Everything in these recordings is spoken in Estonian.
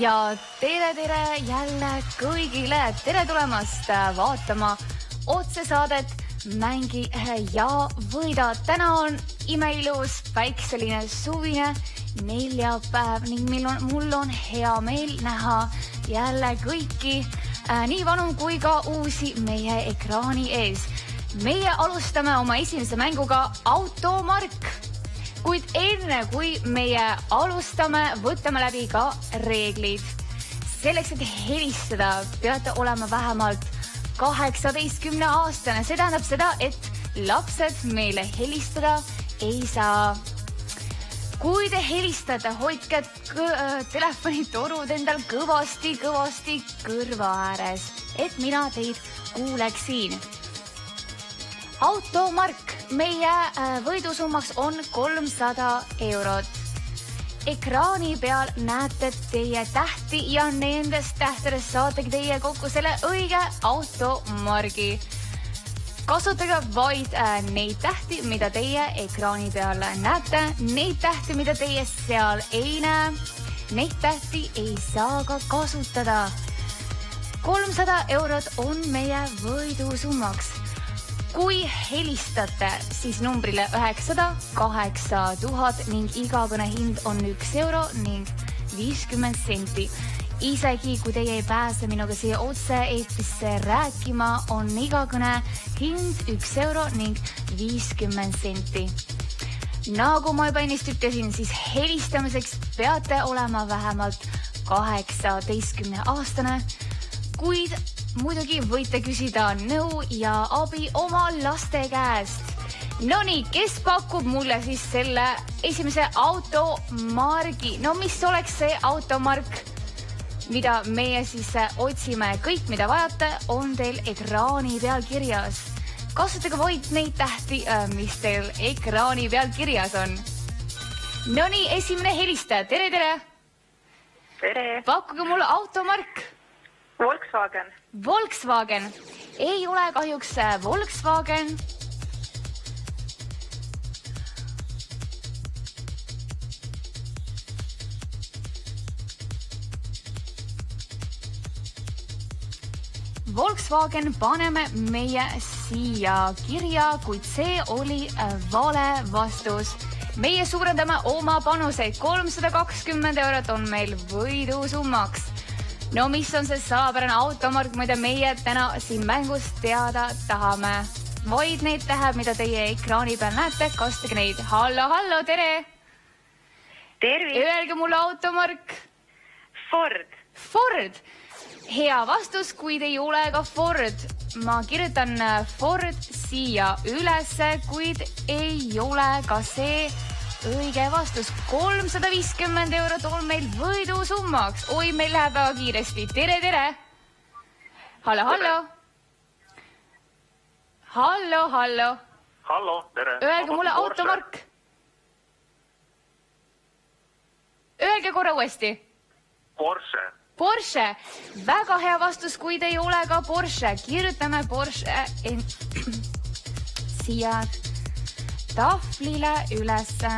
Ja tere jälle kõigile. Tere tulemast vaatama otsesaadet Mängi ja võida. Täna on imeilus päikseline suvine neljapäev ning mul on hea meel näha jälle kõiki nii vanu kui ka uusi meie ekraani ees. Meie alustame oma esimese mänguga Automark. Kuid enne kui meie alustame, võtame läbi ka reeglid. Selleks, et helistada, peate olema vähemalt 18-aastane. See tähendab seda, et lapsed meile helistada ei saa. Kui te helistate, hoidke telefonitorud endal kõvasti kõrva ääres, et mina teid kuuleksin. Automark. Meie võidusummaks on 300 €. Ekraani peal näete teie tähti ja nendest tähtedest saategi teie kokku selle õige automargi. Kasutage vaid neid tähti, mida teie ekraani peal näete. Neid tähti, mida teie seal ei näe, neid tähti ei saa ka kasutada. 300 € on meie võidusummaks. Kui helistate, siis numbrile 900 8000 ning iga kõne hind on 1 € ning 50 senti. Isegi kui teie ei pääse minuga siia otse eetrisse rääkima, on iga kõne hind 1 € ning 50 senti. Nagu ma juba ennist ütlesin, siis helistamiseks peate olema vähemalt 18-aastane, kuid muidugi võite küsida nõu ja abi oma laste käest. Nonii, kes pakub mulle siis selle esimese automargi? No mis oleks see automark, mida meie siis otsime? Kõik, mida vajate, on teil ekraani peal kirjas. Kasutage vaid neid tähti, mis teil ekraani peal kirjas on. Nonii, esimene helistaja. Tere! Tere! Pakkuge mulle automark. Volkswagen. Ei ole kahjuks Volkswagen. Volkswagen paneme meie siia kirja, kuid see oli vale vastus. Meie suurendame oma panuseid. 320 € on meil võidusummaks. No mis on see salapärane automark, mida meie täna siin mängus teada tahame? Vaid neid tähed, mida teie ekraani peal näete, kasutage neid. Hallo, tere! Tervist! Öelge mulle automark. Ford. Hea vastus, kuid ei ole ka Ford. Ma kirjutan Ford siia ülesse, kuid ei ole ka see õige vastus. 350 € on meil võidusummaks. Oi, meil läheb väga kiiresti. Tere! Hallo! Hallo, tere! Öelge mulle automark. Öelge korra uuesti. Porsche. Väga hea vastus, kuid ei ole ka Porsche. Kirjutame Porsche siia tahvlile ülesse.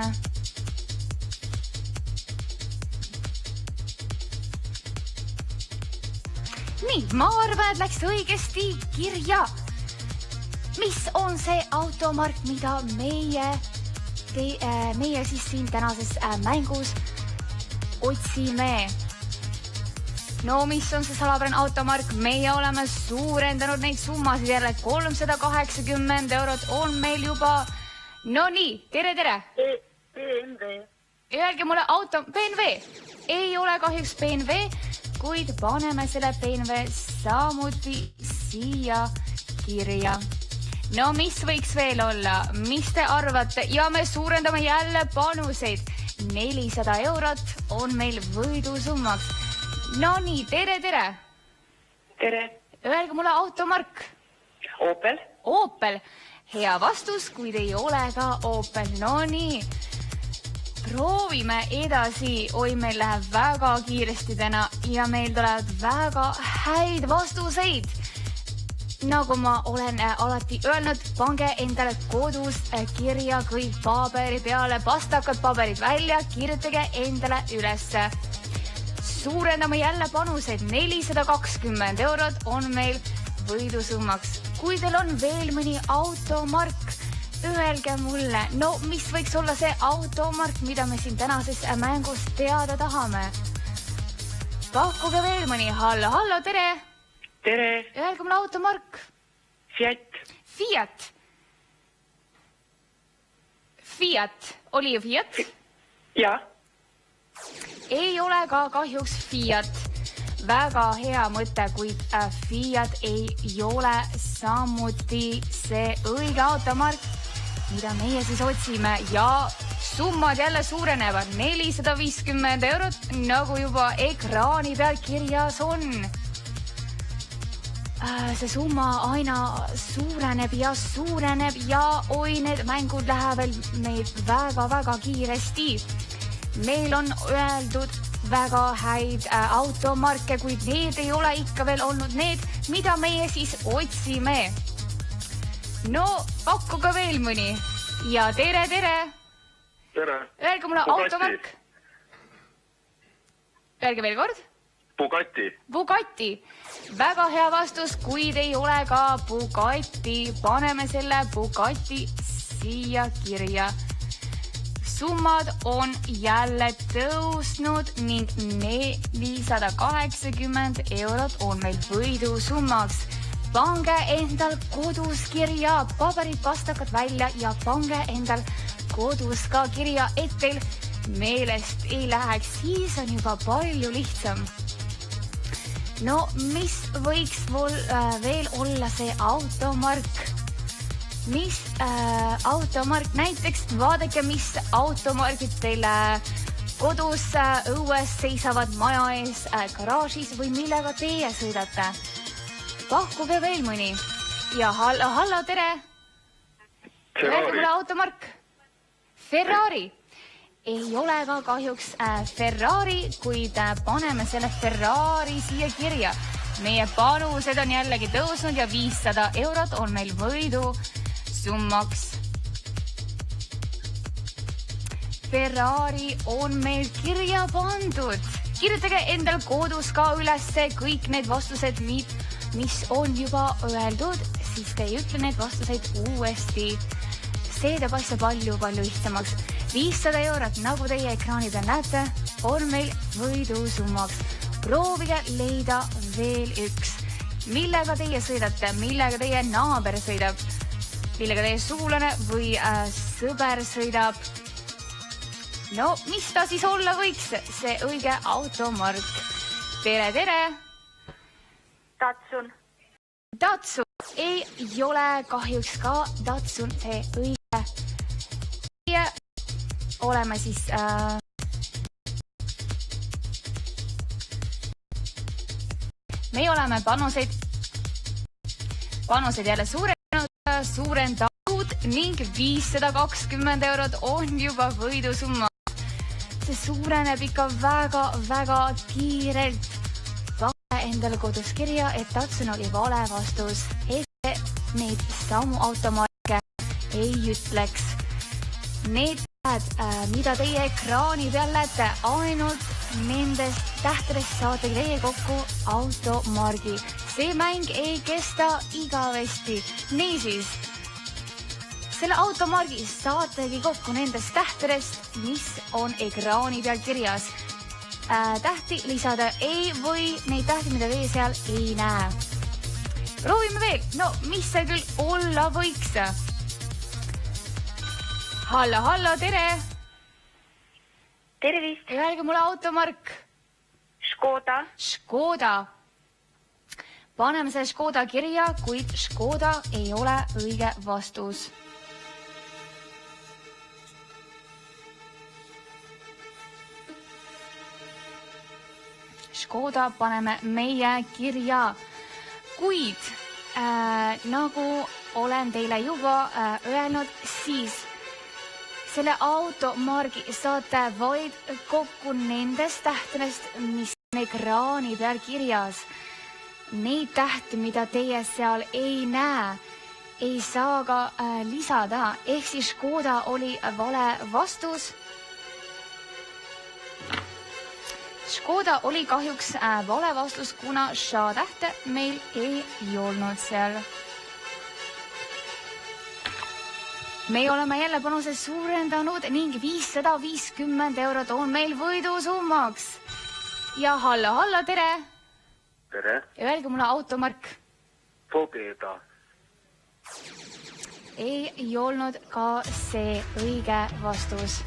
Nii, ma arvan, et läks õigesti kirja. Mis on see automark, mida meie siis siin tänases mängus otsime? No mis on see salapärane automark? Meie oleme suurendanud neid summasid jälle. 380 € on meil juba. No nii, tere! BMW. Öelge mulle BMW. Ei ole kahjuks BMW, kuid paneme selle BMW samuti siia kirja. No mis võiks veel olla? Mis te arvate? Ja me suurendame jälle panuseid. 400 € on meil võidusummaks. No nii, tere! Tere! Öelge mulle automark. Opel. Hea vastus, kuid ei ole ka Opel. No nii, proovime edasi. Oi, meil läheb väga kiiresti täna ja meil tulevad väga häid vastuseid. Nagu ma olen alati öelnud, pange endale kodus kirja kõik paberi peale, pastakad paberid välja, kirjutage endale ülesse. suurendame jälle panuseid. 420 eurot on meil võidusummaks. Kui teil on veel mõni automark, öelge mulle, no mis võiks olla see automark, mida me siin tänases mängus teada tahame? Pakkuge veel mõni. Hallo, tere! Tere! Öelge mulle automark. Fiat. Oli ju Fiat? Ja. Ei ole ka kahjuks Fiat. Väga hea mõte, kuid Fiat ei ole samuti see õige automark, mida meie siis otsime. Ja summad jälle suurenevad. 450 eurot, nagu juba ekraani peal kirjas on. See summa aina suureneb ja oi, need mängud lähevad meil väga kiiresti. Meil on öeldud väga häid automarke, kuid need ei ole ikka veel olnud need, mida meie siis otsime. No, pakkuge veel mõni. Ja tere! Tere! Öelge mulle automark. Öelge veel kord. Bugatti. Väga hea vastus, kuid ei ole ka Bugatti. Paneme selle Bugatti siia kirja. Summad on jälle tõusnud ning 480 eurot on meil võidusummaks. Pange endal kodus kirja, paberid, pastakad välja ja pange endal kodus ka kirja, et teil meelest ei läheks. Siis on juba palju lihtsam. No, mis võiks veel olla see automark? Mis automark? Näiteks vaadake, mis automargid teile kodus, õues seisavad maja ees, garaažis või millega teie sõidate. Pakkuge veel mõni. Ja hallo, tere! Öelge mulle automark. Ferrari. Ei ole ka kahjuks Ferrari, kuid paneme selle Ferrari siia kirja. Meie panused on jällegi tõusnud ja 500 eurot on meil võidu summaks. Ferrari on meil kirja pandud. Kirjutage endal kodus ka ülesse kõik need vastused, mis on juba öeldud, siis te ei ütle need vastuseid uuesti. See teeb asja palju lihtsamaks. 500 eurot, nagu teie ekraani peal näete, on meil võidusummaks. Proovige leida veel üks. Millega teie sõidate, millega teie naaber sõidab, millega teie sugulane või sõber sõidab. No, mis ta siis olla võiks, see õige automark? Tere! Datsun. Ei ole kahjuks ka Datsun see õige. Oleme siis me oleme panuseid jälle suurendanud ning 520 eurot on juba võidusumma. See suureneb ikka väga kiirelt. Pane endale kodus kirja, et Datsun oli vale vastus. Et neid samu automarke ei ütleks. Need mida teie ekraani peal näete, ainult nendest tähtedest saate teie kokku automargi. See mäng ei kesta igavesti. Niisiis, selle automargi saategi kokku nendest tähtedest, mis on ekraani peal kirjas. Tähti lisada ei või neid tähti, mida teie seal ei näe. Proovime veel. No, mis see küll olla võiks? Hallo, tere! Tervist! Öelge mulle automark. Škoda. Paneme see Škoda kirja, kuid Škoda ei ole õige vastus. Škoda paneme meie kirja, kuid nagu olen teile juba öelnud, siis selle automargi saate vaid kokku nendest tähtedest, mis on ekraani peal kirjas. Neid tähti, mida teie seal ei näe, ei saa ka lisada. Ehk siis Škoda oli vale vastus. Škoda oli kahjuks vale vastus, kuna ša-tähte meil ei olnud seal. Me oleme jälle panuse suurendanud ning 550 eurot on meil võidusummaks. Ja halla, tere! Tere! Öelge mulle automark. Pobeda. Ei olnud ka see õige vastus.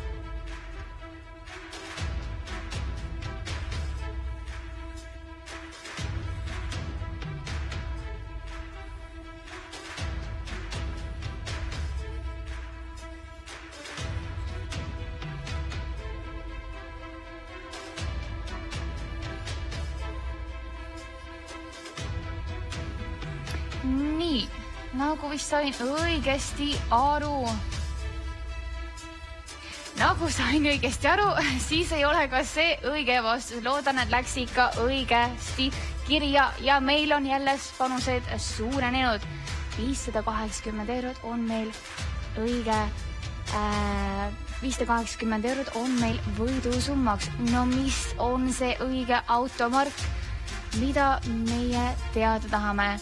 Nii, nagu vist sain õigesti aru. Siis ei ole ka see õige vastus. Loodan, et läks ikka õigesti kirja ja meil on jälle panused suurenenud. 580 eurot on meil õige. 580 eurot on meil võidusummaks. No mis on see õige automark, mida meie teada tahame?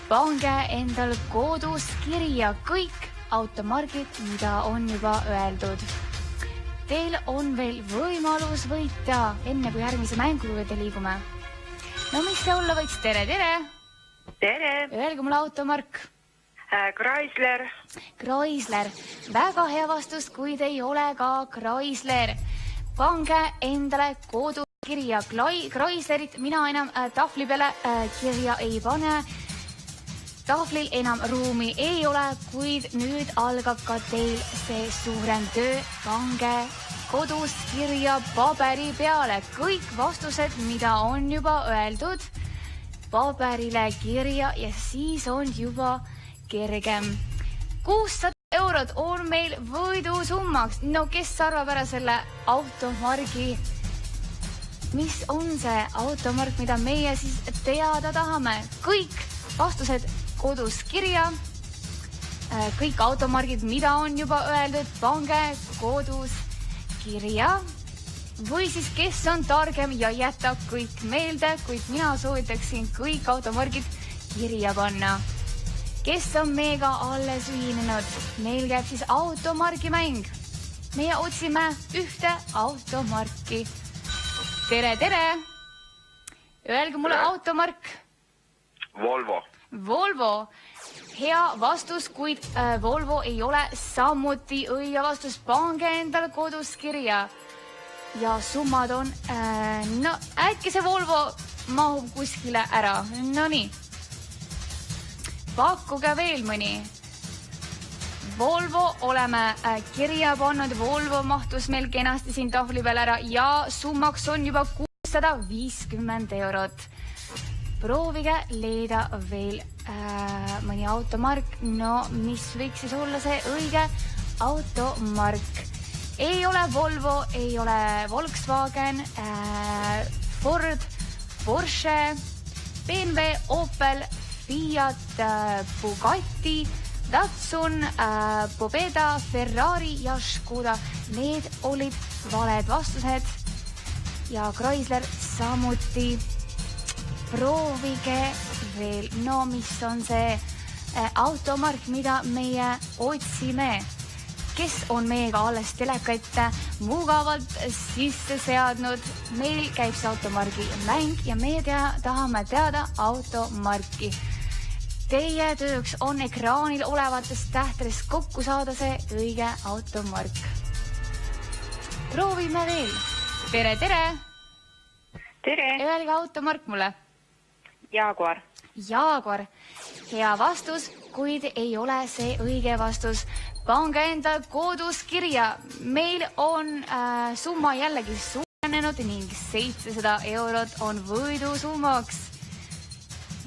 Pange endal kodus kirja kõik automargid, mida on juba öeldud. Teil on veel võimalus võita, enne kui järgmise mängu juurde liigume. No mis see olla võiks? Tere! Tere! Öelge mulle automark. Chrysler. Väga hea vastus, kuid ei ole ka Chrysler. Pange endale kodus kirja Chryslerit. Mina enam tahvli peale kirja ei pane. Tahvlil enam ruumi ei ole, kuid nüüd algab ka teil see suurem töö. Pange kodus kirja paberi peale kõik vastused, mida on juba öeldud, paberile kirja ja siis on juba kergem. 600 eurot on meil võidusummaks. No kes arvab ära selle automargi? Mis on see automark, mida meie siis teada tahame? Kõik vastused kodus kirja, kõik automargid, mida on juba öeldud, pange kodus kirja. Või siis kes on targem ja jätab kõik meelde, kuid mina soovitaksin kõik automargid kirja panna. Kes on meiega alles ühinenud? Meil käib siis automargi mäng. Meie otsime ühte automarki. Tere! Öelge mulle automark. Volvo. Hea vastus, kuid Volvo ei ole samuti õige vastus. Pange endale kodus kirja. Ja summad on... No, äkki see Volvo mahub kuskile ära. No nii. Pakkuge veel mõni. Volvo oleme kirja pannud. Volvo mahtus meil kenasti siin tahvli peal ära. Ja summaks on juba 650 eurot. Proovige leida veel mõni automark. No, mis võiks siis olla see õige automark? Ei ole Volvo, ei ole Volkswagen, Ford, Porsche, BMW, Opel, Fiat, Bugatti, Datsun, Pobeda, Ferrari ja Škoda. Need olid valed vastused ja Chrysler samuti. Proovige veel. No, mis on see automark, mida meie otsime? Kes on meiega alles telekatte mugavalt sisse seadnud? Meil käib see automargi mäng ja meie tahame teada automarki. Teie tööks on ekraanil olevatest tähtedest kokku saada see õige automark. Proovime veel. Tere! Öelge automark mulle. Jaguar. Hea vastus, kuid ei ole see õige vastus. Pange enda kodus kirja. Meil on summa jällegi suurenenud ning 700 eurot on võidusummaks.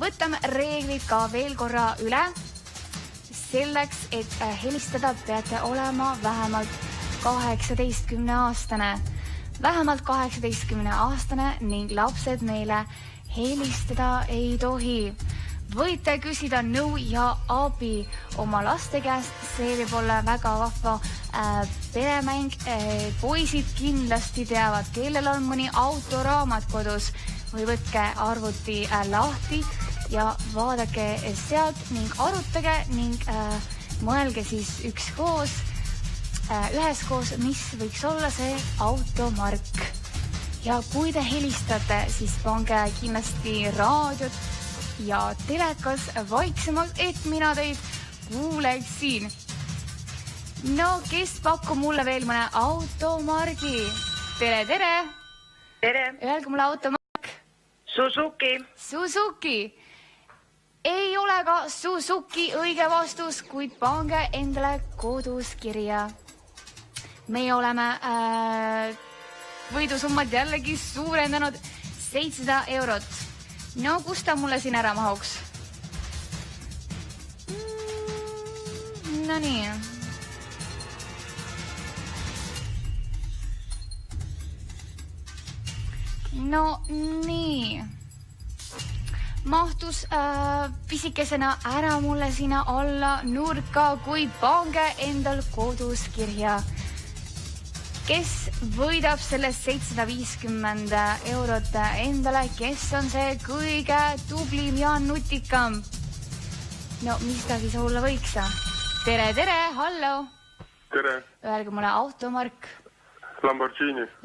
Võtame reeglid ka veel korra üle. Selleks, et helistada, peate olema vähemalt 18-aastane. Vähemalt 18-aastane ning lapsed meile helistada ei tohi. võite küsida nõu ja abi oma laste käest, see võib olla väga vahva peremäng. Poisid kindlasti teavad, kellel on mõni autoraamat kodus või võtke arvuti lahti ja vaadake sealt ning arutage ning mõelge siis üheskoos, mis võiks olla see automark. Ja kui te helistate, siis pange kindlasti raadiot ja telekas vaiksemaks, et mina teid kuuleksin. No, kes pakub mulle veel mõne automargi? Tere, tere! Tere! Öelge mulle automark. Suzuki. Ei ole ka Suzuki õige vastus, kuid pange endale kodus kirja. Me oleme võidusummad jällegi suurendanud 700 eurot. No, kus ta mulle siin ära mahuks? No nii. No nii. Mahtus pisikesena ära mulle sinna alla nurka, kuid pange endal kodus kirja. Kes võidab sellest 750 eurot endale, kes on see kõige tublim ja nutikam? No, mis ta siis olla võiks? Tere, tere, hallo! Tere! Öelge mulle automark.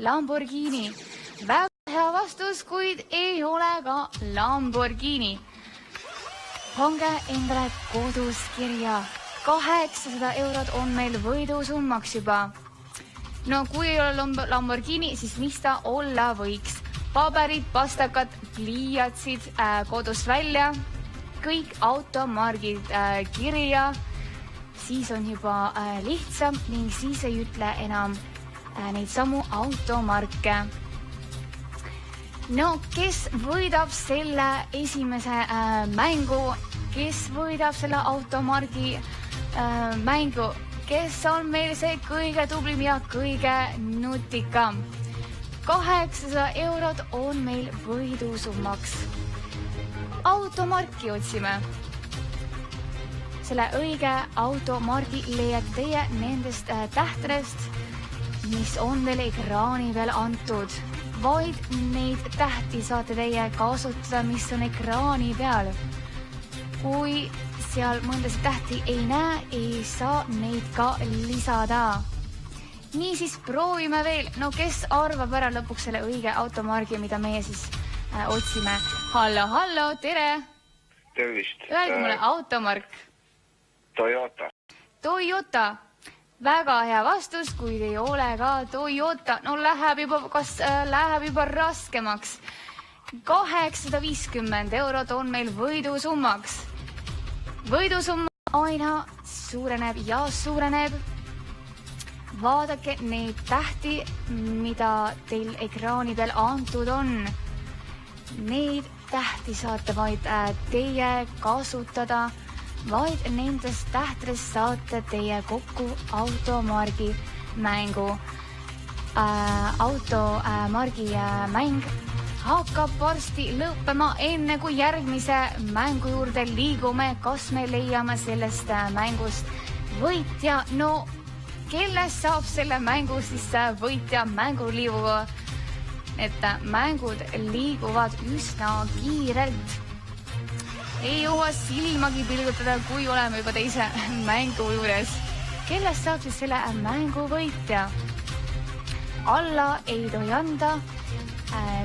Lamborghini. Väga hea vastus, kuid ei ole ka Lamborghini. Pange endale kodus kirja. 800 eurot on meil võidusummaks juba. No kui ei ole Lamborghini, siis mis ta olla võiks? Paberid, pastakad, pliiatsid kodust välja, kõik automargid kirja, siis on juba lihtsam ning siis ei ütle enam neid samu automarke. No, kes võidab selle esimese mängu? Kes võidab selle automargi mängu? Kes on meil see kõige tublim ja kõige nutikam? 800 eurot on meil võidusummaks. Automarki otsime. Selle õige automargi leiate teie nendest tähtedest, mis on teil ekraani peal antud. Vaid neid tähti saate teie kasutada, mis on ekraani peal. Kui seal mõndasid tähti ei näe, ei saa neid ka lisada. Niisiis proovime veel. No, kes arvab ära lõpuks selle õige automargi, mida meie siis otsime? Hallo, tere! Tervist! Öelge mulle automark. Toyota. Väga hea vastus, kuid ei ole ka Toyota. No, läheb juba raskemaks. 850 eurot on meil võidusummaks. Võidusumma aina suureneb ja suureneb. Vaadake neid tähti, mida teil ekraani peal antud on. Neid tähti saate vaid teie kasutada. Vaid nendest tähtedest saate teie kokku automargi mängu. Automargi mäng hakkab varsti lõppema, enne kui järgmise mängu juurde liigume. Kas me leiame sellest mängust võitja? No, kellest saab selle mängu siis võitja mänguliivuga? Et mängud liiguvad üsna kiirelt. Ei jõua silmagi pilgutada, kui oleme juba teise mängu juures. Kellest saab siis selle mängu võitja? Alla ei tohi anda,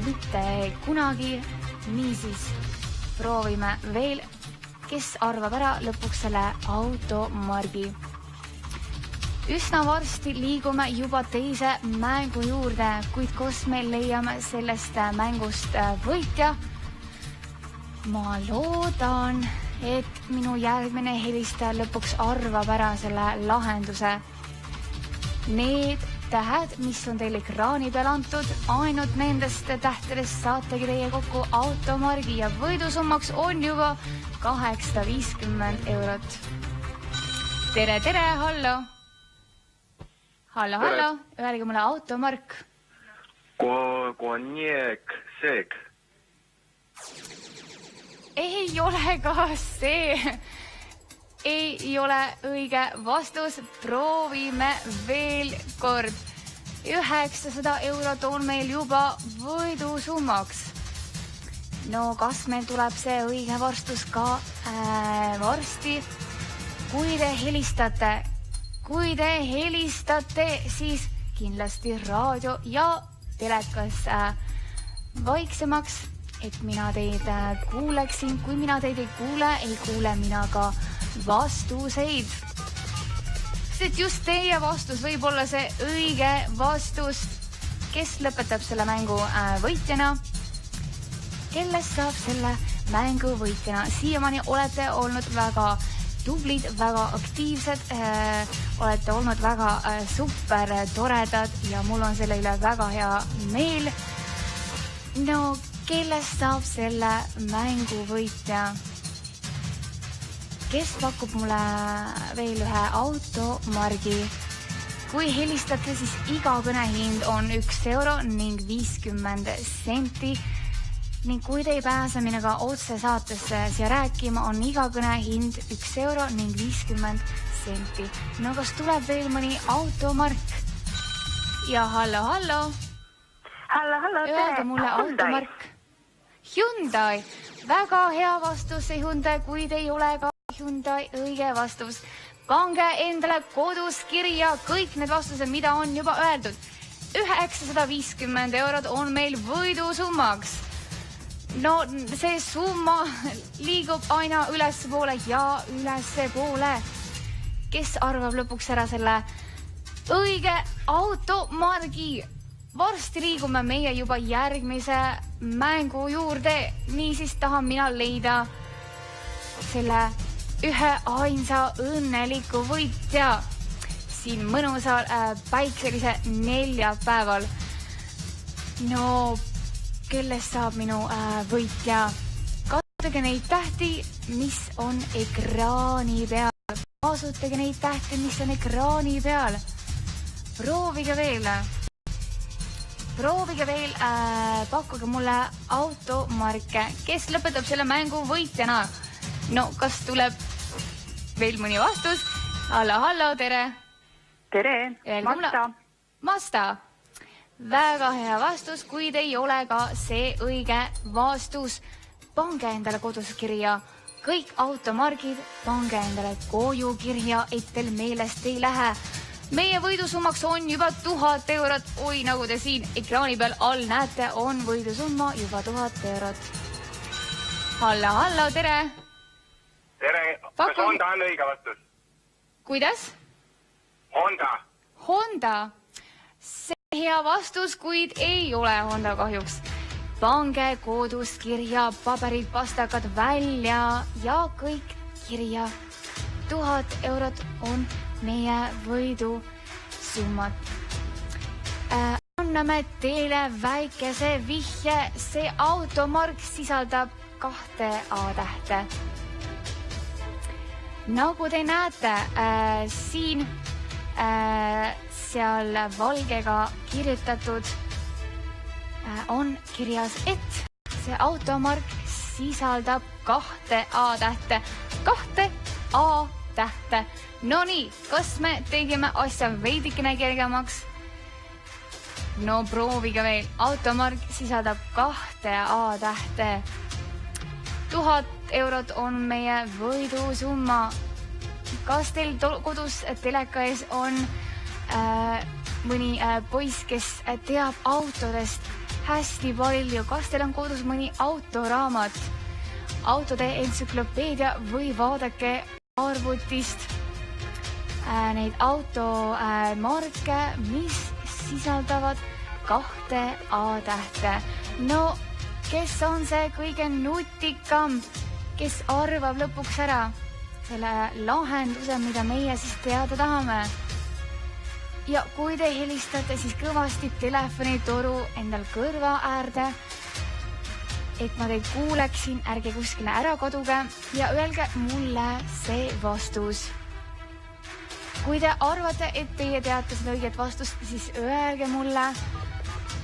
mitte kunagi. Niisiis proovime veel, kes arvab ära lõpuks selle automargi. Üsna varsti liigume juba teise mängu juurde, kuid kus me leiame sellest mängust võitja? Ma loodan, et minu järgmine helistaja lõpuks arvab ära selle lahenduse. Need tähed, mis on teil ekraani peal antud, ainult nendest tähtedest saategi teie kokku automargi ja võidusummaks on juba 850 eurot. Tere, hallo! Hallo, öelge mulle automark. Konjak Sek. ei ole ka see. Ei ole õige vastus. Proovime veel kord. 900 eurot on meil juba võidusummaks. No kas meil tuleb see õige vastus ka varsti? Kui te helistate, siis kindlasti raadio ja telekas vaiksemaks, et mina teid kuuleksin. Kui mina teid ei kuule mina ka vastuseid. Sest just teie vastus võib olla see õige vastus. Kes lõpetab selle mängu võitjana? Kellest saab selle mängu võitjana? Siiamaani olete olnud väga tublid, väga aktiivsed, olete olnud väga super toredad ja mul on selle üle väga hea meel. No, kellest saab selle mängu võitja? Kes pakub mulle veel ühe automargi? Kui helistate, siis iga kõnehind on 1 euro ning 50 senti. Ning kui te ei pääse minuga otse saatesse siia rääkima, on iga kõne hind 1 euro ning 50 senti. No kas tuleb veel mõni automark? Ja hallo. Hallo, Öelge mulle automark. Hyundai. Väga hea vastus see Hyundai, kui te ei ole ka Hyundai õige vastus. Pange endale kodus kirja kõik need vastused, mida on juba öeldud. 950 eurot on meil võidusummaks. No see summa liigub aina ülespoole ja ülespoole. Kes arvab lõpuks ära selle õige automargi? Varsti liigume meie juba järgmise mängu juurde. Niisiis tahan mina leida selle ühe ainsa õnneliku võitja siin mõnusal päikselise neljapäeval. No kellest saab minu võitja? Kasutage neid tähti, mis on ekraani peal. Kasutage neid tähti, mis on ekraani peal. Proovige veel, pakkuge mulle automarke. Kes lõpetab selle mängu võitjana? No, kas tuleb veel mõni vastus? Hallo, tere. Tere, Mazda. Väga hea vastus, kuid ei ole ka see õige vastus. Pange endale kodus kirja kõik automargid, pange endale koju kirja, et teil meelest ei lähe. Meie võidusummaks on juba 1000 eurot. Oi, nagu te siin ekraani peal all näete, on võidusumma juba 1000 eurot. Hallo, tere. Tere, kas Honda on õige vastus? Kuidas? Honda. See hea vastus, kuid ei ole Honda kahjuks. Pange kodus kirja, paberid, pastakad välja ja kõik kirja. 1000 eurot on meie võidusummad. Anname teile väikese vihje. See automark sisaldab 2 A-tähte. Nagu te näete, siin seal valgega kirjutatud on kirjas, et see automark sisaldab 2 A-tähte. 2 A-tähte. No nii, kas me tegime asja veidikene kergemaks? No proovige veel. Automark sisaldab 2 A-tähte. 1000 eurot on meie võidusumma. Kas teil kodus teleka ees on mõni poiss, kes teab autodest hästi palju? Kas teil on kodus mõni autoraamat, autode entsüklopeedia või vaadake arvutist neid automarke, mis sisaldavad 2 A-tähte? No, kes on see kõige nutikam, kes arvab lõpuks ära selle lahenduse, mida meie siis teada tahame? Ja kui te helistate, siis kõvasti telefonitoru endal kõrva äärde, et ma teid kuuleksin, ärge kuskile ära kaduge ja öelge mulle see vastus. Kui te arvate, et teie teate seda õiget vastust, siis öelge mulle,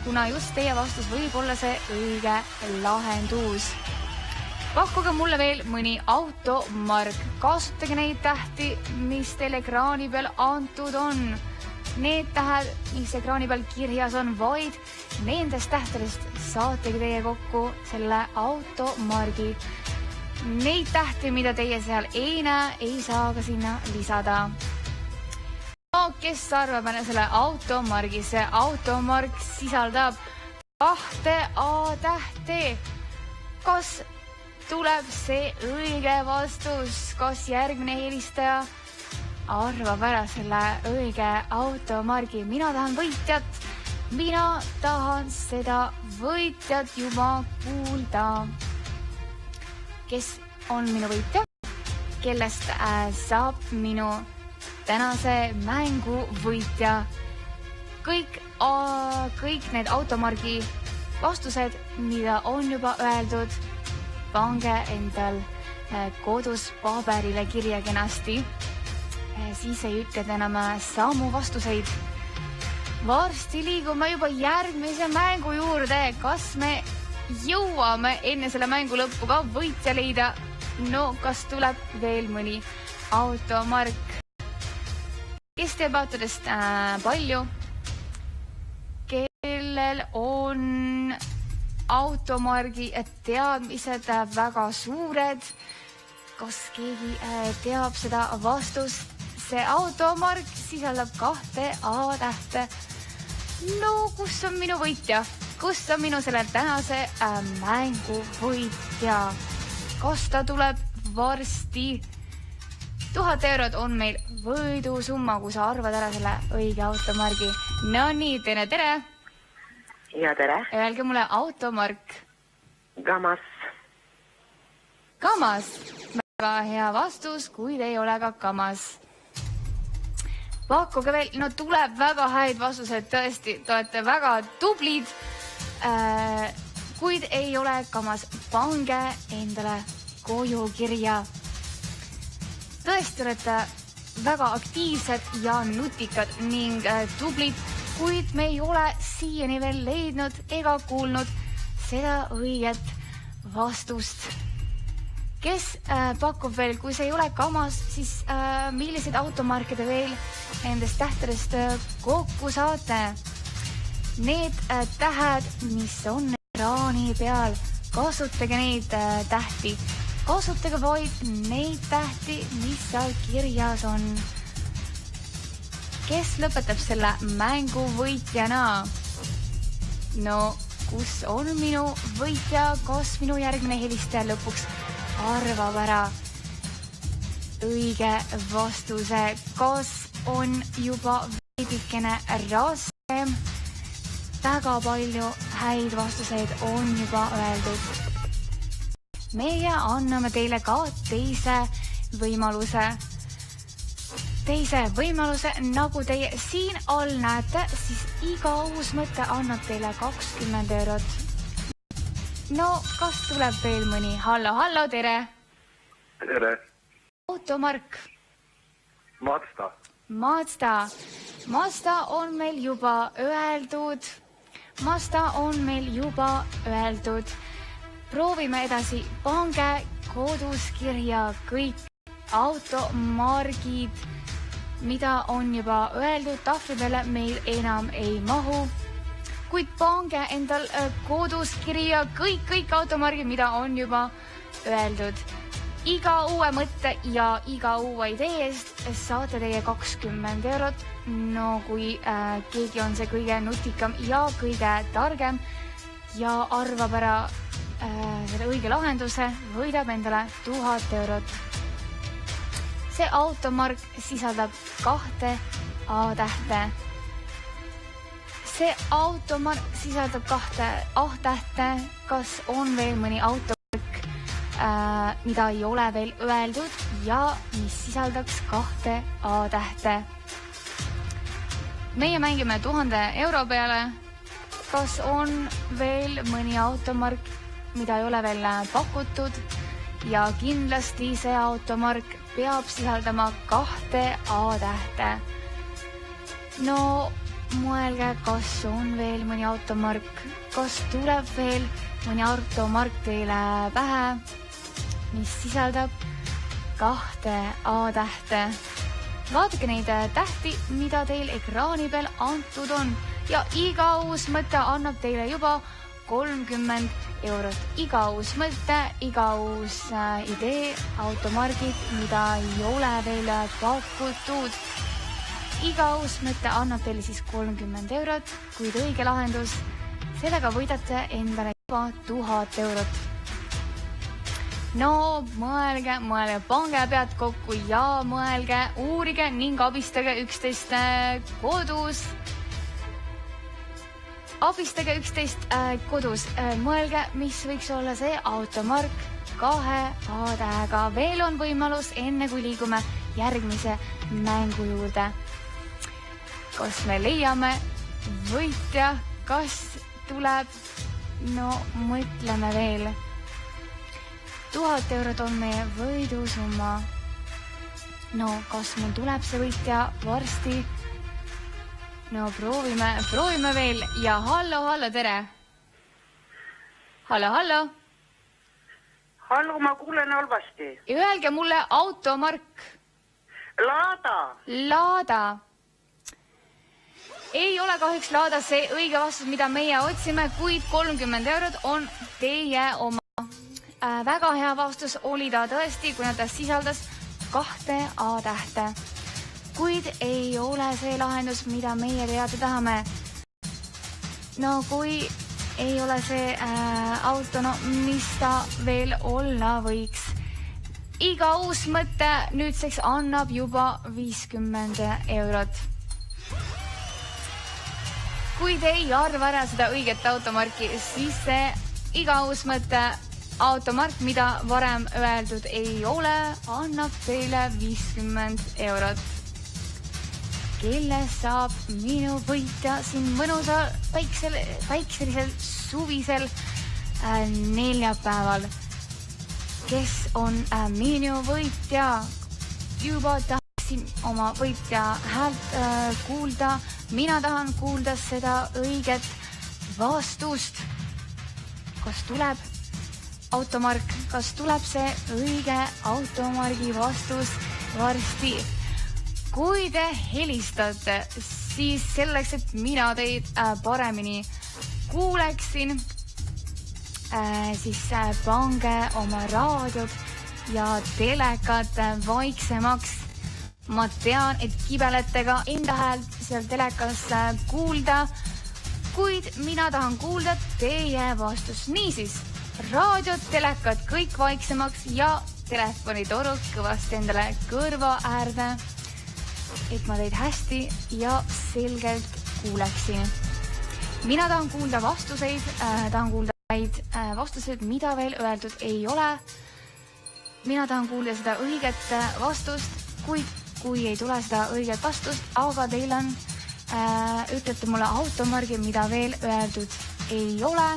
kuna just teie vastus võib olla see õige lahendus. Pakkuge mulle veel mõni automark. Kasutage neid tähti, mis teile ekraani peal antud on. Need tähed, mis ekraani peal kirjas on, vaid nendest tähtedest saategi teie kokku selle automargi. Neid tähti, mida teie seal ei näe, ei saa ka sinna lisada. No, kes arvab selle automargi? See automark sisaldab 2 A-tähti. Kas tuleb see õige vastus? Kas järgmine helistaja arvab ära selle õige automargi? Mina tahan võitjat. Mina tahan seda võitjat juba kuulda. Kes on minu võitja? Kellest saab minu tänase mängu võitja? Kõik need automargi vastused, mida on juba öeldud, pange endal kodus paberile kirja kenasti. Siis ei ütled enam samu vastuseid. Varsti liigume juba järgmise mängu juurde. Kas me jõuame enne selle mängu lõppu ka võitja leida? No, kas tuleb veel mõni automark? Kes teeb autodest palju? Kellel on automargi teadmised väga suured? Kas keegi teab seda vastust? See automark sisaldab 2 A-tähte. No, kus on minu võitja? Kus on minu selle tänase mängu võitja? Kas ta tuleb varsti? 1000 eurot on meil võidusumma, kui sa arvad ära selle õige automargi. No nii, tere! Ja tere! Öelge mulle automark. Kamas. Kamas. Väga hea vastus, kuid ei ole ka Kamas. Pakkuge veel, no tuleb väga häid vastused, tõesti, te olete väga tublid, kuid ei ole Kamas. Pange endale koju kirja. Tõesti olete väga aktiivsed ja nutikad ning tublid, kuid me ei ole siiani veel leidnud ega kuulnud seda õiget vastust. Kes pakub veel, kui see ei ole Kamas, siis milliseid automarke te veel nendest tähtedest kokku saate? Need tähed, mis on ekraani peal, kasutage neid tähti. Kasutage vaid neid tähti, mis seal kirjas on. Kes lõpetab selle mängu võitjana? No, kus on minu võitja? Kas minu järgmine helistaja lõpuks arvab ära õige vastuse? Kas on juba veidikene raskem? Väga palju häid vastuseid on juba öeldud. Meie anname teile ka teise võimaluse. Teise võimaluse, nagu teie siin all näete, siis iga uus mõte annab teile 20 eurot. No, kas tuleb veel mõni? Hallo, tere! Tere! Automark. Mazda. Mazda on meil juba öeldud. Proovime edasi. Pange kodus kirja kõik automargid, mida on juba öeldud. Tahvli peale meil enam ei mahu. Kuid pange endal kodus kirja kõik automargid, mida on juba öeldud. Iga uue mõtte ja iga uue idee eest saate teie 20 eurot. No kui keegi on see kõige nutikam ja kõige targem ja arvab ära selle õige lahenduse, võidab endale 1000 eurot. See automark sisaldab 2 A-tähte. See automark sisaldab 2 A-tähte. Kas on veel mõni automark, mida ei ole veel öeldud ja mis sisaldaks 2 A-tähte? Meie mängime 1000 euro peale. Kas on veel mõni automark, mida ei ole veel pakutud? Ja kindlasti see automark peab sisaldama 2 A-tähte. No, mõelge, kas on veel mõni automark, kas tuleb veel mõni automark teile pähe? mis sisaldab 2 A-tähte. Vaadake neid tähti, mida teil ekraani peal antud on ja iga uus mõte annab teile juba 30 eurot. Iga uus mõte, iga uus idee, automargid, mida ei ole veel pakutud. Iga uus mõte annab teile siis 30 eurot, kuid õige lahendus, sellega võidate endale juba 1000 eurot. No mõelge, pange pead kokku ja mõelge, uurige ning abistage üksteist kodus. Abistage üksteist kodus. Mõelge, mis võiks olla see automark 2 A-tähega. Veel on võimalus enne, kui liigume järgmise mängu juurde. Kas me leiame võitja? Kas tuleb? No mõtleme veel. 1000 eurot on meie võidusumma. No kas meil tuleb see võitja varsti? No proovime veel. Ja hallo, tere. Hallo. Hallo, ma kuulen halvasti. Öelge mulle automark. Laada. Ei ole kahjuks Laada see õige vastus, mida meie otsime, kuid 30 eurot on teie oma. Väga hea vastus oli ta tõesti, kuna ta sisaldas 2 A-tähte. Kuid ei ole see lahendus, mida meie teada tahame. No kui ei ole see auto, no mis ta veel olla võiks. Iga uus mõte nüüdseks annab juba 50 eurot. Kui te ei arva ära seda õiget automarki, siis see iga uus mõte automark, mida varem öeldud ei ole, annab teile 50 eurot. Kelle saab minu võitja siin mõnusal päikselisel suvisel neljapäeval? Kes on minu võitja? Juba tahaksin oma võitja häält kuulda. Mina tahan kuulda seda õiget vastust. Kas tuleb automark? Kas tuleb see õige automargi vastus varsti? Kui te helistate, siis selleks, et mina teid paremini kuuleksin, siis pange oma raadiod ja telekad vaiksemaks. Ma tean, et kibeletega enda häält seal telekas kuulda, kuid mina tahan kuulda teie vastust. Niisiis, raadiod, telekad kõik vaiksemaks ja telefonitorud kõvasti endale kõrva äärde, et ma teid hästi ja selgelt kuuleksin. Mina tahan kuulda vastuseid, tahan kuulda vastuseid, mida veel öeldud ei ole. Mina tahan kuulda seda õiget vastust, kui ei tule seda õiget vastust, aga teil on, ütlete mulle automargi, mida veel öeldud ei ole.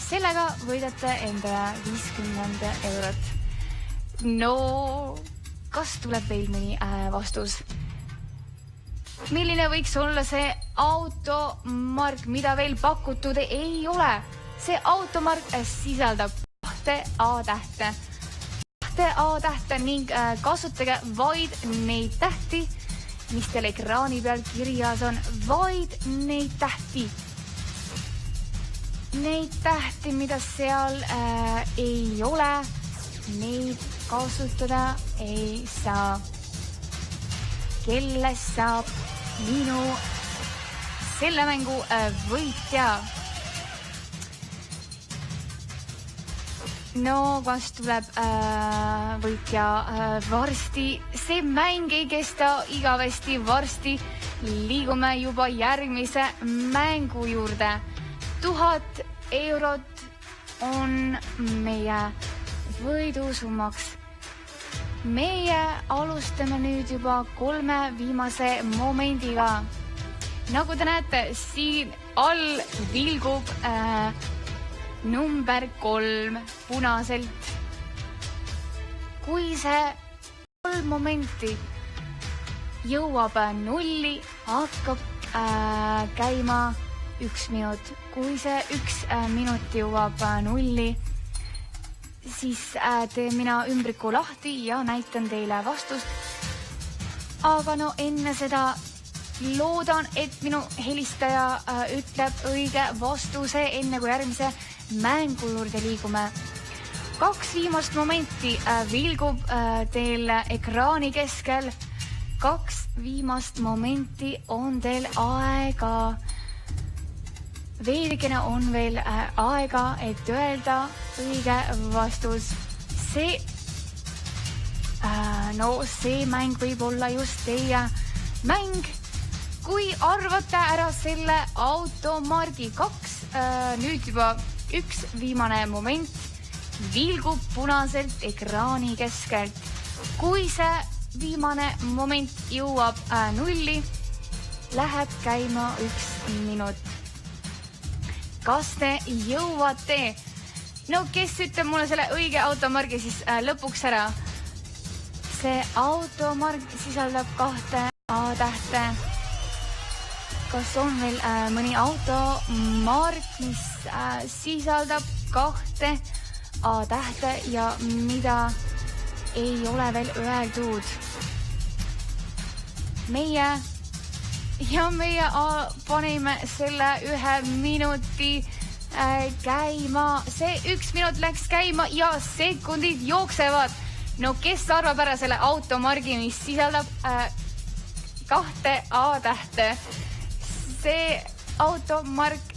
Sellega võidate endale 50 eurot. No, kas tuleb veel mõni vastus? Milline võiks olla see automark, mida veel pakutud ei ole? See automark sisaldab 2 A-tähte. 2 A-tähte ning kasutage vaid neid tähti, mis teil ekraani peal kirjas on. Vaid neid tähti. Neid tähti, mida seal ei ole, neid kasutada ei saa. Kellest saab minu selle mängu võitja? No, kas tuleb võitja varsti? See mäng ei kesta igavesti varsti. Liigume juba järgmise mängu juurde. 1000 eurot on meie võidusummaks. Meie alustame nüüd juba 3 viimase momendiga. Nagu te näete, siin all vilgub number 3 punaselt. Kui see 3 momenti jõuab 0, hakkab käima 1 minut. Kui see 1 minut jõuab 0, siis teen mina ümbriku lahti ja näitan teile vastust. Aga no enne seda loodan, et minu helistaja ütleb õige vastuse, enne kui järgmise mängu juurde liigume. 2 viimast momenti vilgub teil ekraani keskel. 2 viimast momenti on teil aega. Veidikene on veel aega, et öelda õige vastus. See mäng võib olla just teie mäng. Kui arvate ära selle automargi 2, nüüd juba 1 viimane moment vilgub punaselt ekraani keskelt. Kui see viimane moment jõuab 0, läheb käima 1 minut. Kas te jõuate? No kes ütleb mulle selle õige automargi siis lõpuks ära? See automarg sisaldab 2 A-tähte. Kas on veel mõni automark, mis sisaldab 2 A-tähte ja mida ei ole veel öeldud? Meie panime selle 1 minuti käima. See 1 minut läks käima ja sekundid jooksevad. No kes arvab ära selle automargi, mis sisaldab 2 A-tähte? See automark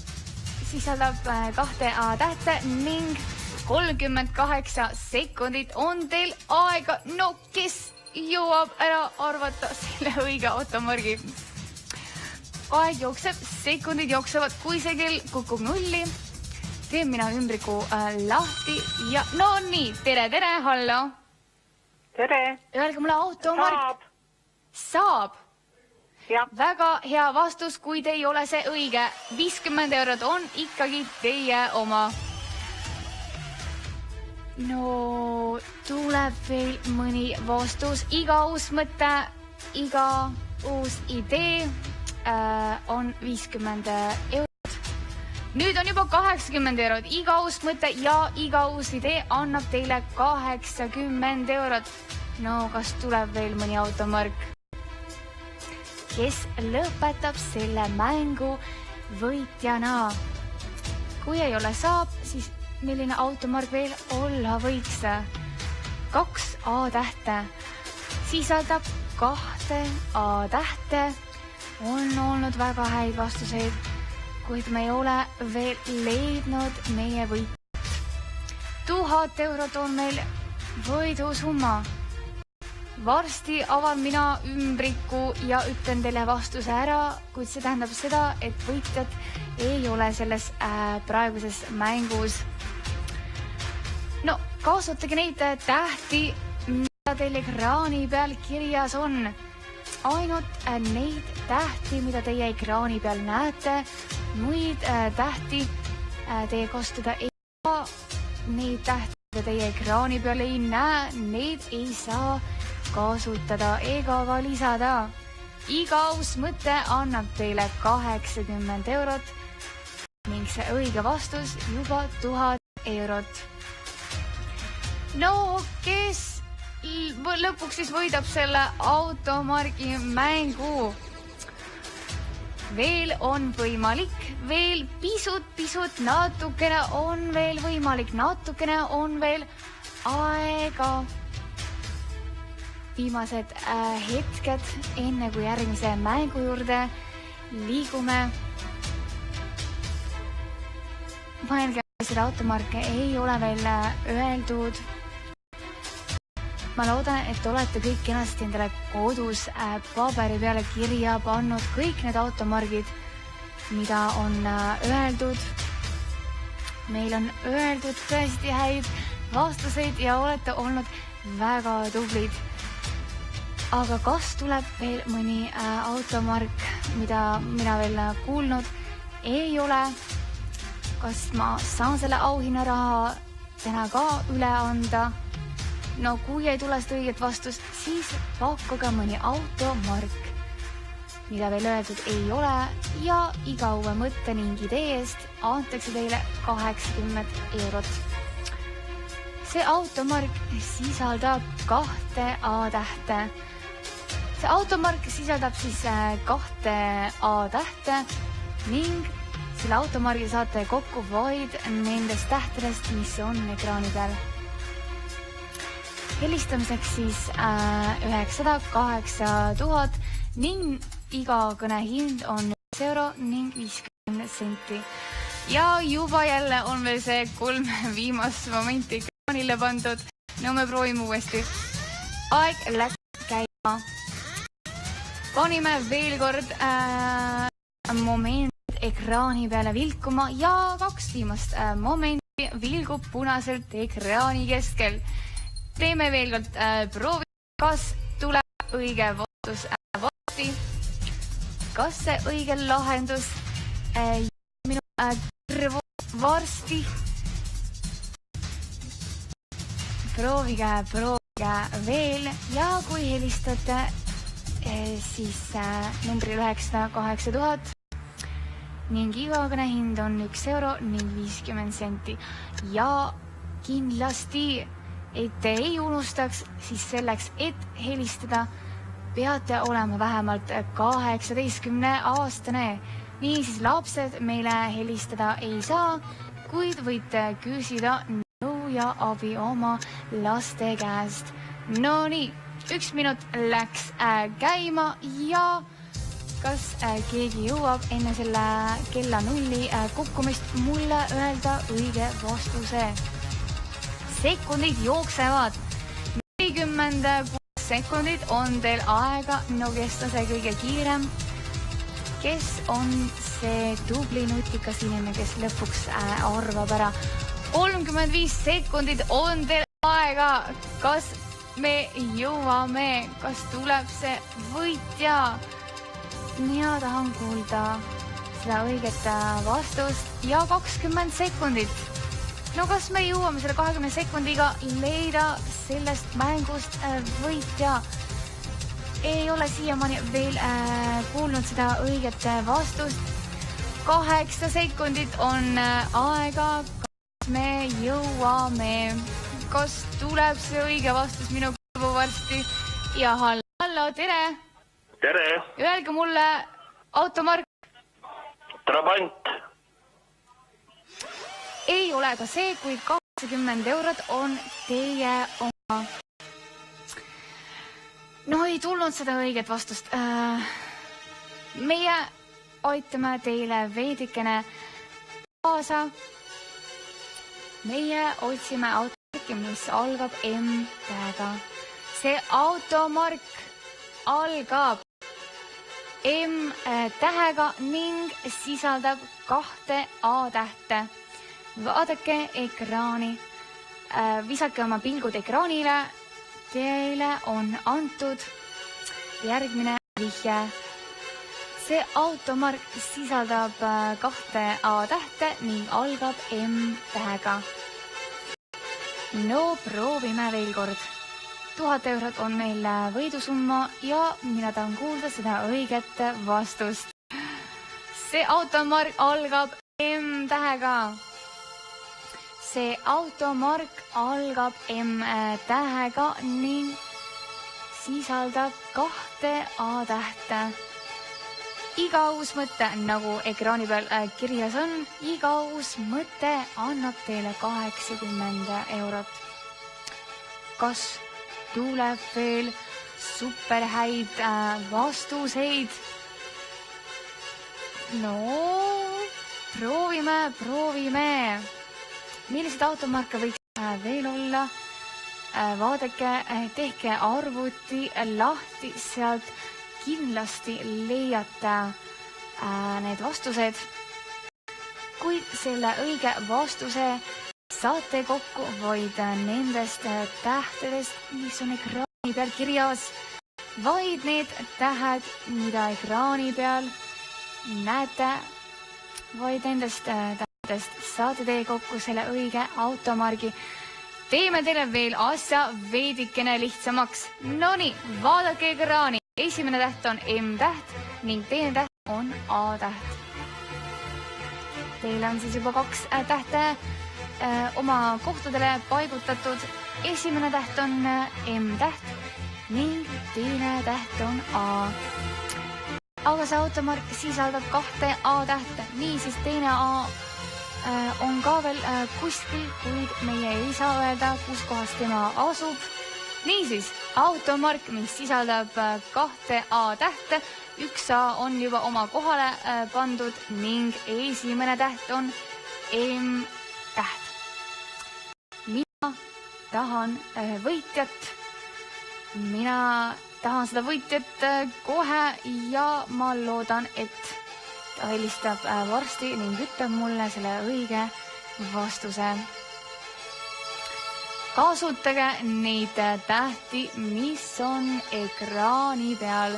sisaldab 2 A-tähte ning 38 sekundit on teil aega. No kes jõuab ära arvata selle õige automargi? Aeg jookseb, sekundid jooksevad. Kui see kell kukub 0, teen mina ümbriku lahti ja no nii, tere, hallo. Tere. Öelge mulle automark. Saab. Ja. Väga hea vastus, kui te ei ole see õige. 50 eurot on ikkagi teie oma. No tuleb veel mõni vastus. Iga uus mõte, iga uus idee on 50 eurot. Nüüd on juba 80 eurot. Iga uus mõte ja iga uus idee annab teile 80 eurot. No kas tuleb veel mõni automark? Kes lõpetab selle mängu võitjana? Kui ei ole saab, siis milline automark veel olla võiks? 2 A-tähte. Sisaldab 2 A-tähte. On olnud väga häid vastuseid, kuid me ei ole veel leidnud meie võitjat. 1000 eurot on meil võidusumma. Varsti avan mina ümbriku ja ütlen teile vastuse ära, kuid see tähendab seda, et võitjat ei ole selles praeguses mängus. No, kasutage neid tähti, mida teil ekraani peal kirjas on. Ainult neid tähti, mida teie ekraani peal näete, muid tähti teie kasutada ei saa. Neid tähti, mida teie ekraani peal ei näe, neid ei saa kasutada ega ka lisada. Iga uus mõte annab teile 80 eurot ning see õige vastus juba 1000 eurot. No, kes lõpuks siis võidab selle automargi mängu? Veel on võimalik, veel pisut, natukene on veel võimalik, natukene on veel aega. Viimased hetked, enne kui järgmise mängu juurde liigume. Mõelge, seda automarke ei ole veel öeldud. Ma loodan, et olete kõik kenasti endale kodus paberi peale kirja pannud kõik need automargid, mida on öeldud. Meil on öeldud tõesti häid vastuseid ja olete olnud väga tublid. Aga kas tuleb veel mõni automark, mida mina veel kuulnud ei ole? Kas ma saan selle auhinnaraha täna ka üle anda? No kui ei tule seda õiget vastust, siis pakkuge mõni automark, mida veel öeldud ei ole ja iga uue mõtte ning idee eest antakse teile 80 eurot. see automark sisaldab 2 A-tähte. See automark sisaldab siis 2 A-tähte ning selle automargi saate kokku vaid nendest tähtedest, mis on ekraani peal. Helistamiseks siis 908 000 ning iga kõne hind on €1 ning 50 senti. Ja juba jälle on veel see 3 viimast momenti ekraanile pandud. No me proovime uuesti. Aeg läks käima. Panime veel kord momendid ekraani peale vilkuma ja 2 viimast momenti vilgub punaselt ekraani keskel. Teeme veel kord proovi, kas tuleb õige vastus varsti. Kas see õige lahendus minu kõrvu varsti? Proovige veel ja kui helistate siis numbri 908 000 ning iga kõne hind on €1 ning 50 senti. Ja kindlasti, et te ei unustaks, siis selleks, et helistada, peate olema vähemalt 18-aastane. Niisiis lapsed meile helistada ei saa, kuid võite küsida nõu ja abi oma laste käest. No nii, 1 minut läks käima ja kas keegi jõuab enne selle kella 0 kukkumist mulle öelda õige vastuse? Sekundid jooksevad. 46 sekundit on teil aega. No kes on see kõige kiirem? Kes on see tubli nutikas inimene, kes lõpuks arvab ära? 35 sekundit on teil aega. Kas me jõuame? Kas tuleb see võitja? Mina tahan kuulda seda õiget vastust ja 20 sekundit. No kas me jõuame selle 20 sekundiga leida sellest mängust võitja? Ei ole siiamaani veel kuulnud seda õiget vastust. 8 sekundit on aega. Kas me jõuame? Kas tuleb see õige vastus minu kõrvu varsti? Ja hallo, tere! Tere! Öelge mulle automark. Trabant. Ei ole ka see, kui 80 € on teie oma. No ei tulnud seda õiget vastust. Meie aitame teile veidikene kaasa. Meie otsime automarki, mis algab M-tähega. See automark algab M-tähega ning sisaldab 2 A-tähte. Vaadake ekraani, visake oma pilgud ekraanile, teile on antud järgmine vihje. See automark sisaldab 2 A-tähte ning algab M-tähega. No proovime veel kord. 1000 € on meil võidusumma ja mina tahan kuulda seda õiget vastust. See automark algab M-tähega. See automark algab M-tähega ning sisaldab 2 A-tähte. Iga uus mõte, nagu ekraani peal kirjas on, iga uus mõte annab teile 80 €. Kas tuleb veel superhäid vastuseid? No, proovime. Millised automarke võiks veel olla? Vaadake, tehke arvuti lahti, sealt kindlasti leiate need vastused. Kuid selle õige vastuse saate kokku vaid nendest tähtedest, mis on ekraani peal kirjas. Vaid need tähed, mida ekraani peal näete, vaid nendest tähtedest saate teie kokku selle õige automargi. Teeme teile veel asja veidikene lihtsamaks. Nonii, vaadake ekraani. Esimene täht on M-täht ning teine täht on A-täht. Teil on siis juba 2 tähte oma kohtadele paigutatud. Esimene täht on M-täht ning teine täht on A. Aga see automark sisaldab 2 A-tähte, niisiis teine A on ka veel kuskil, kuid meie ei saa öelda, kus kohas tema asub. Niisiis, automark, mis sisaldab 2 A-tähte, 1 A on juba oma kohale pandud ning esimene täht on M-täht. Mina tahan võitjat. Mina tahan seda võitjat kohe ja ma loodan, et ta helistab varsti ning ütleb mulle selle õige vastuse. Kasutage neid tähti, mis on ekraani peal.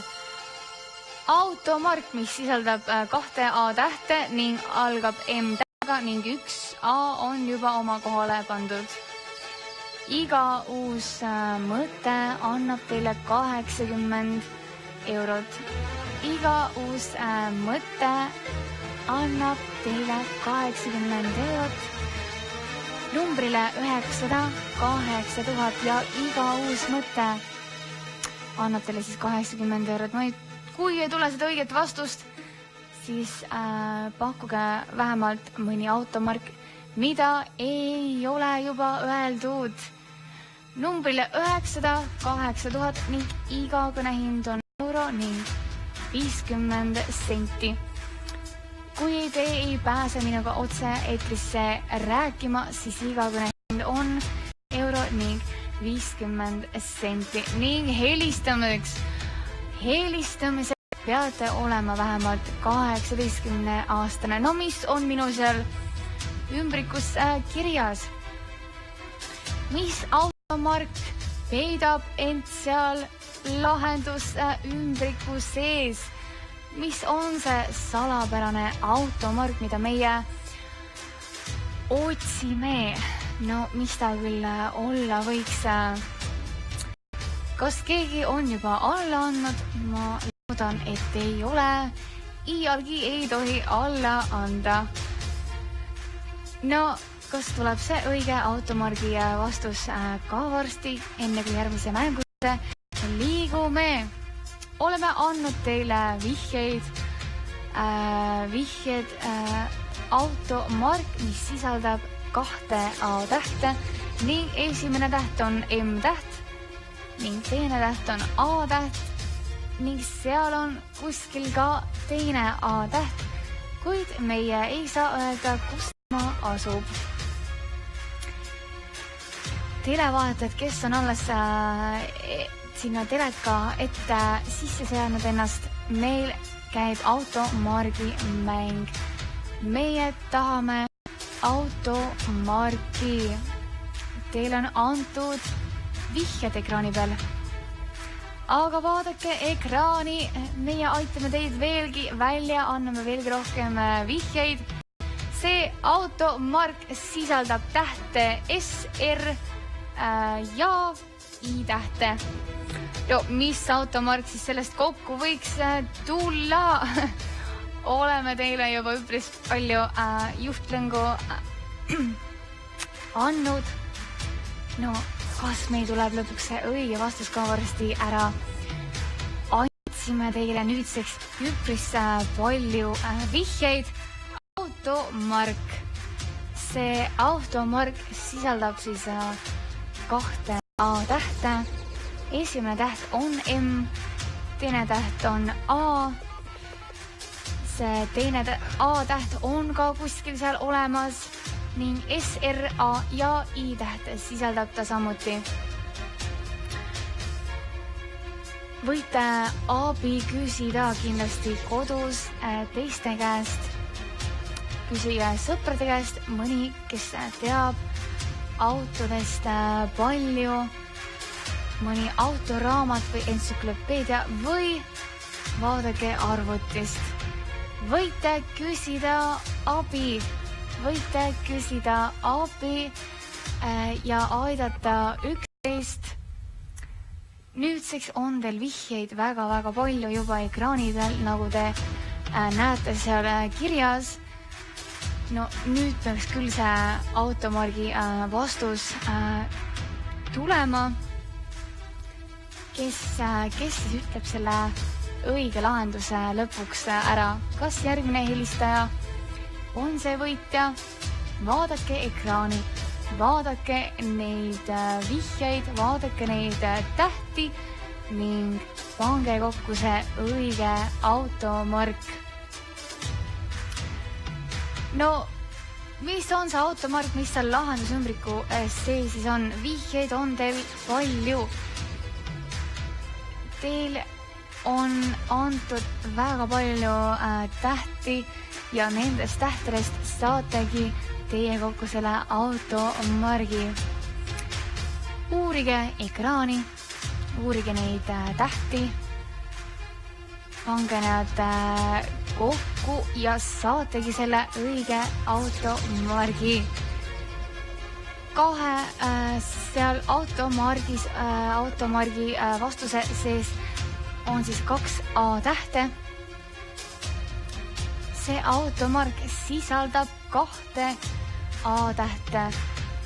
Automark, mis sisaldab 2 A-tähte ning algab M-tähega ning 1 A on juba oma kohale pandud. Iga uus mõte annab teile 80 eurot. Iga uus mõte annab teile 80 eurot. Numbrile 900, 8000 ja iga uus mõte annab teile siis 80 eurot. Kui ei tule seda õiget vastust, siis pakkuge vähemalt mõni automark, mida ei ole juba öeldud. Numbrile 900, 8000 ning iga kõnehind on euro ning 50 senti. Kui te ei pääse minuga otse eetrisse rääkima, siis iga kõnehind on euro ning 50 senti. Ning helistamiseks peate olema vähemalt 18-aastane. No mis on minu seal ümbrikus kirjas? Mis automark peidab end seal lahendus ümbriku sees? Mis on see salapärane automark, mida meie otsime? No mis ta küll olla võiks? Kas keegi on juba alla andnud? Ma loodan, et ei ole. Iialgi ei tohi alla anda. No, kas tuleb see õige automargi vastus ka varsti, enne kui järgmise mängusse liigume? Oleme andnud teile vihjeid automark, mis sisaldab 2 A-tähte ning esimene täht on M-täht ning teine täht on A-täht ning seal on kuskil ka teine A-täht, kuid meie ei saa öelda, kus tema asub. Televaatajad, kes on alles sinna teleka ette sisse seadnud ennast, meil käib automargi mäng. Meie tahame automarki. Teil on antud vihjed ekraani peal. Aga vaadake ekraani, meie aitame teid veelgi välja, anname veelgi rohkem vihjeid. See automark sisaldab tähte S, R ja I-tähte. Jo, mis automark siis sellest kokku võiks tulla? Oleme teile juba üpris palju juhtlõngu andnud. No, kas meil tuleb lõpuks see õige vastus ka varsti ära? Andsime teile nüüdseks üpris palju vihjeid. Automark. See automark sisaldab siis 2 A-tähte. Esimene täht on M, teine täht on A. See teine A-täht on ka kuskil seal olemas ning S, R, A ja I-täht sisaldab ta samuti. Võite abi küsida kindlasti kodus teiste käest. Küsige sõprade käest, mõni, kes teab autodest palju, mõni autoraamat või entsüklopeedia või vaadake arvutist. Võite küsida abi ja aidata üksteist. Nüüdseks on teil vihjeid väga-väga palju juba ekraani peal, nagu te näete seal kirjas. No nüüd peaks küll see automargi vastus tulema. Kes siis ütleb selle õige lahenduse lõpuks ära? Kas järgmine helistaja on see võitja? Vaadake ekraani, vaadake neid vihjeid, vaadake neid tähti ning pange kokku see õige automark. No, mis on see automark, mis seal lahendusümbriku sees siis on? Vihjeid on teil palju. Teil on antud väga palju tähti ja nendest tähtedest saategi teie kokku selle automargi. Uurige ekraani, uurige neid tähti, pange nad kokku ja saategi selle õige automargi. Kahe seal automargi vastuse sees on siis 2 A-tähte. See automark sisaldab 2 A-tähte.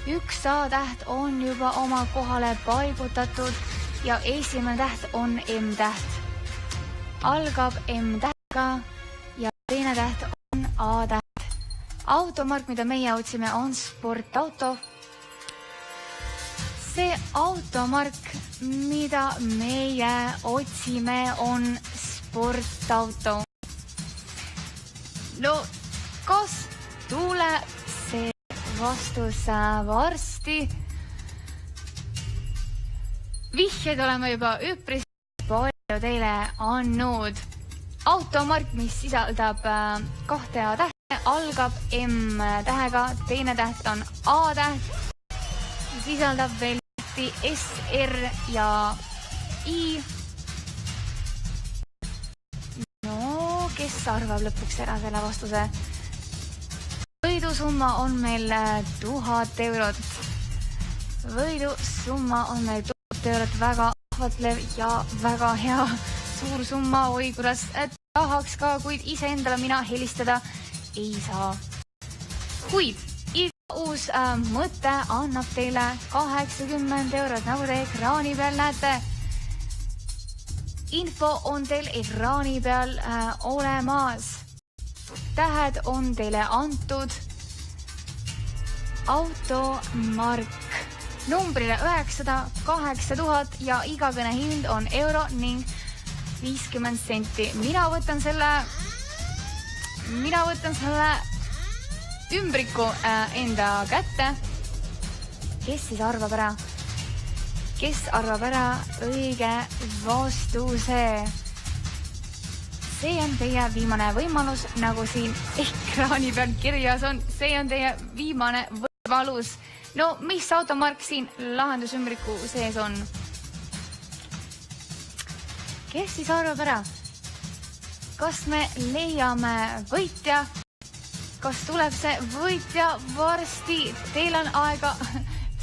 1 A-täht on juba oma kohale paigutatud ja esimene täht on M-täht. Algab M-tähtega ja teine täht on A-täht. Automark, mida meie otsime, on sportauto. See automark, mida meie otsime, on sportauto. No, kas tuleb see vastus varsti? Vihjeid oleme juba üpris palju teile andnud. Automark, mis sisaldab 2 A-tähte, algab M-tähega, teine täht on A-täht, sisaldab veel S, R ja I. No, kes arvab lõpuks ära selle vastuse? Võidusumma on meil 1000 eurot. Võidusumma on meil 1000 eurot, väga ahvatlev ja väga hea suur summa. Oi, kuidas tahaks ka, kuid ise endale mina helistada ei saa. Kuid uus mõte annab teile 80 eurot, nagu te ekraani peal näete. Info on teil ekraani peal olemas. Tähed on teile antud. Automark numbrile 908 000 ja iga kõne hind on euro ning 50 senti. Mina võtan selle ümbriku enda kätte. Kes siis arvab ära? Kes arvab ära õige vastuse? See on teie viimane võimalus, nagu siin ekraani peal kirjas on. See on teie viimane võimalus. No, mis automark siin lahendusümbriku sees on? Kes siis arvab ära? Kas me leiame võitja? Kas tuleb see võitja varsti? Teil on aega.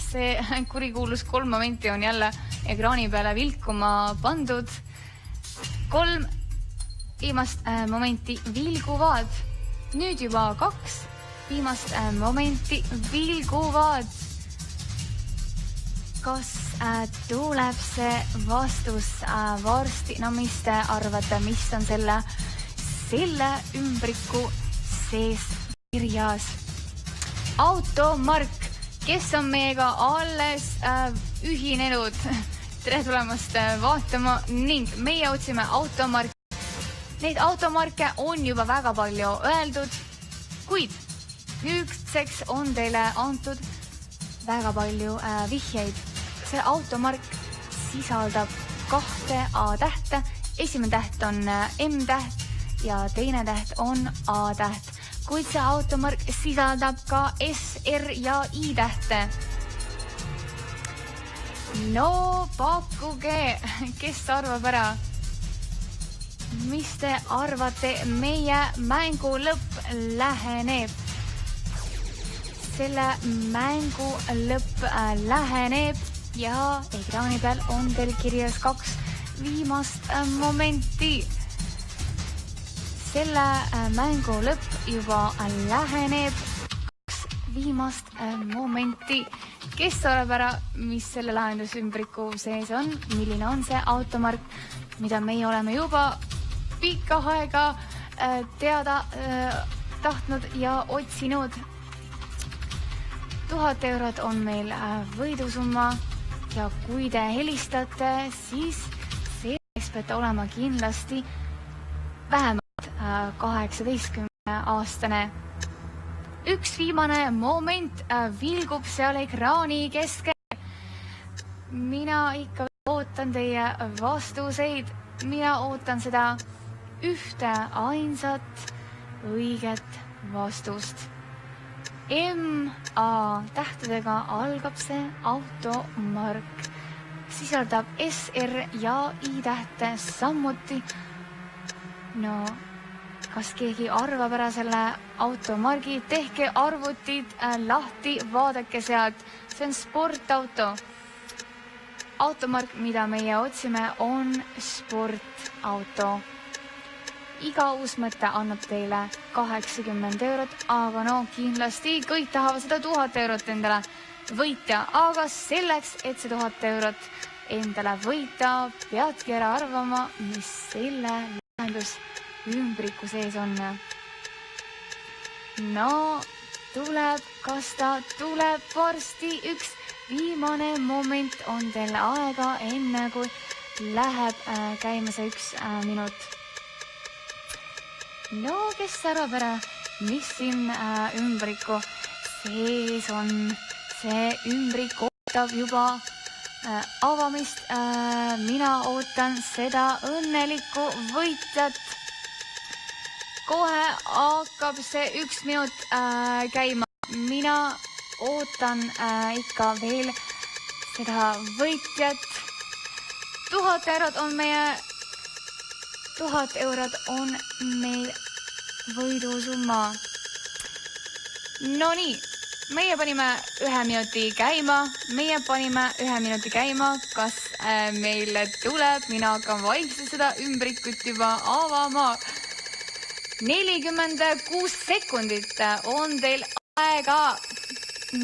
See kurikuulus 3 momenti on jälle ekraani peale vilkuma pandud. 3 viimast momenti vilguvad. Nüüd juba 2 viimast momenti vilguvad. Kas tuleb see vastus varsti? No mis te arvate, mis on selle ümbriku sees kirjas? Automark, kes on meiega alles ühinenud. Tere tulemast vaatama ning meie otsime automark. Neid automarke on juba väga palju öeldud, kuid nüüdseks on teile antud väga palju vihjeid. See automark sisaldab 2 A-tähte. Esimene täht on M-täht ja teine täht on A-täht. Kuid see automark sisaldab ka S, R ja I tähte. No, pakkuge, kes arvab ära? Mis te arvate? Meie mängu lõpp läheneb. Selle mängu lõpp läheneb ja ekraani peal on teil kirjas 2 viimast momenti. Selle mängu lõpp juba läheneb viimast momenti. Kes arvab ära, mis selle lahendusümbriku sees on, milline on see automark, mida meie oleme juba pikka aega teada tahtnud ja otsinud. 1000 eurot on meil võidusumma ja kui te helistate, siis selleks peate olema kindlasti vähemalt 18-aastane. Üks viimane moment vilgub seal ekraani keskel. Mina ikka ootan teie vastuseid. Mina ootan seda ühte ainsat õiget vastust. MA tähtedega algab see automark. Sisaldab SR ja I tähte samuti. No, kas keegi arvab ära selle automargi? Tehke arvutid lahti, vaadake sealt. See on sportauto. Automark, mida meie otsime, on sportauto. Iga uus mõte annab teile 80 eurot, aga no kindlasti kõik tahavad seda 1000 eurot endale võita. Aga selleks, et see 1000 eurot endale võita, peadki ära arvama, mis selle lahendusümbriku sees on. No, kas ta tuleb varsti? Üks viimane moment on teil aega, enne kui läheb käima see 1 minut. No, kes arvab ära, mis siin ümbriku sees on? See ümbrik ootab juba avamist. Mina ootan seda õnnelikku võitjat. Kohe hakkab see 1 minut käima. Mina ootan ikka veel seda võitjat. 1000 eurot on meie 1000 eurot on meil võidusumma. No nii, meie panime 1 minuti käima. Kas meil tuleb? Mina hakkan vaikselt seda ümbrikut juba avama. 46 sekundit on teil aega.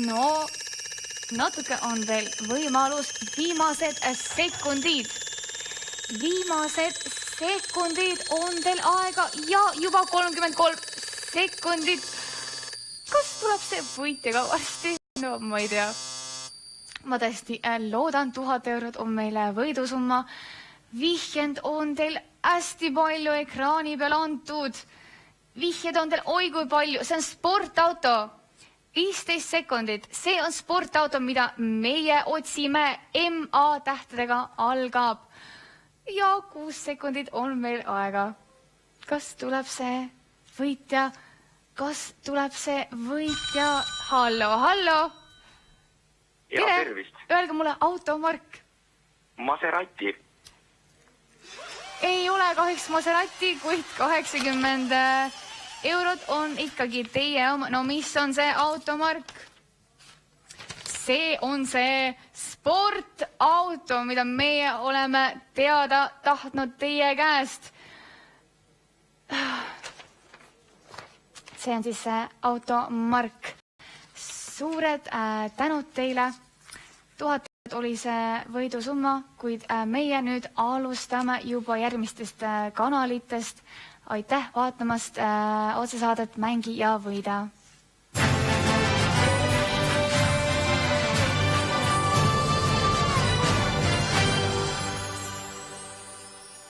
No, natuke on veel võimalus. Viimased sekundid on teil aega ja juba 33 sekundit. Kas tuleb see võitja ka varsti? No ma ei tea. Ma tõesti loodan, 1000 eurot on meile võidusumma. Vihjend on teil hästi palju ekraani peal antud. Vihjed on teil oi kui palju. See on sportauto. 15 sekundit. See on sportauto, mida meie otsime. MA tähtedega algab. Ja 6 sekundit on meil aega. Kas tuleb see võitja? Hallo. Ja, tervist. Öelge mulle automark. Maserati. Ei ole kahjuks Maserati, kuid 80 eurot on ikkagi teie oma. No mis on see automark? See on see sportauto, mida meie oleme teada tahtnud teie käest. See on siis see automark. Suured tänud teile. 1000 oli see võidusumma, kuid meie nüüd alustame juba järgmistest kanalitest. Aitäh vaatamast otsesaadet Mängi ja võida.